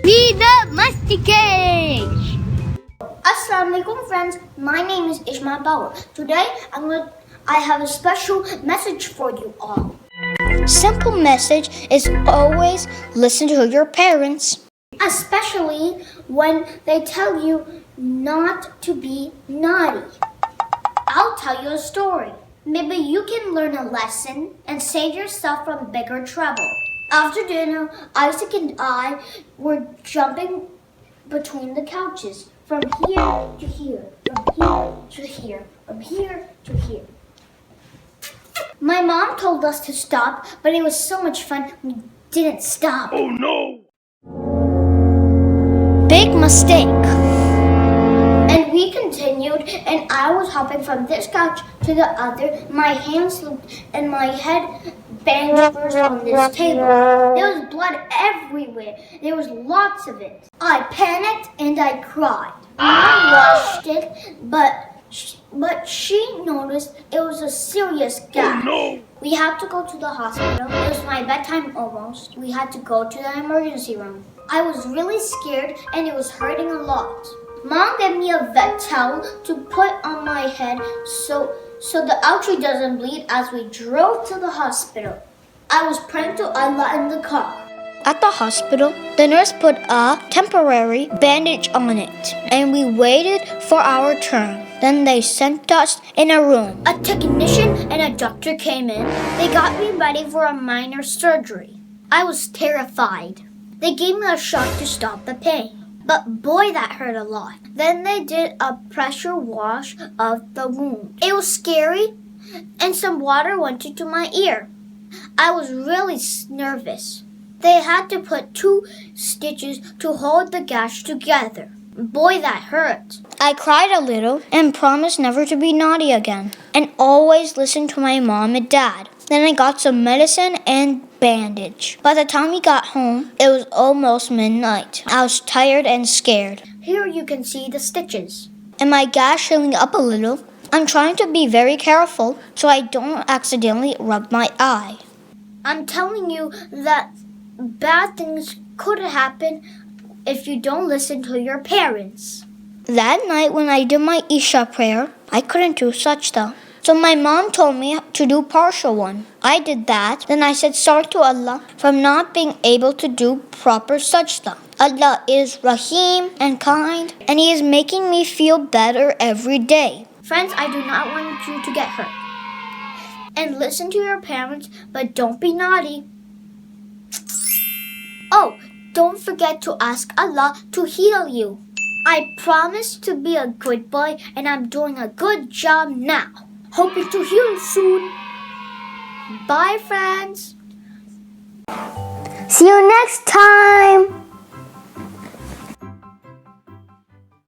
Be the Masti cage. Assalamualaikum friends, my name is Ishmael. Today I have a special message for you all. Simple message is always listen to your parents. Especially when they tell you not to be naughty. I'll tell you a story. Maybe you can learn a lesson and save yourself from bigger trouble. After dinner, Isaac and I were jumping between the couches. From here to here, from here to here, from here to here. My mom told us to stop, but it was so much fun we didn't stop. Oh no! Big mistake. And we continued, and I was hopping from this couch to the other. My hands slipped and my head banged first on this table. There was blood everywhere. There was lots of it. I panicked and I cried. I washed it, but she noticed it was a serious gash. Oh no! We had to go to the hospital. It was my bedtime almost. We had to go to the emergency room. I was really scared and it was hurting a lot. Mom gave me a vet towel to put on my head so the ouchie doesn't bleed as we drove to the hospital. I was praying to Allah in the car. At the hospital, the nurse put a temporary bandage on it, and we waited for our turn. Then they sent us in a room. A technician and a doctor came in. They got me ready for a minor surgery. I was terrified. They gave me a shot to stop the pain. But boy, that hurt a lot. Then they did a pressure wash of the wound. It was scary, and some water went into my ear. I was really nervous. They had to put 2 stitches to hold the gash together. Boy, that hurt. I cried a little and promised never to be naughty again, and always listen to my mom and dad. Then I got some medicine and bandage. By the time we got home, it was almost midnight. I was tired and scared. Here you can see the stitches. And my gash healing up a little. I'm trying to be very careful so I don't accidentally rub my eye. I'm telling you that bad things could happen if you don't listen to your parents. That night when I did my Isha prayer, I couldn't do sajda. So my mom told me to do partial one. I did that. Then I said sorry to Allah for not being able to do proper sajda. Allah is Rahim and kind, and He is making me feel better every day. Friends, I do not want you to get hurt. And listen to your parents, but don't be naughty. Oh, don't forget to ask Allah to heal you. I promise to be a good boy, and I'm doing a good job now. Hoping to heal soon. Bye, friends. See you next time.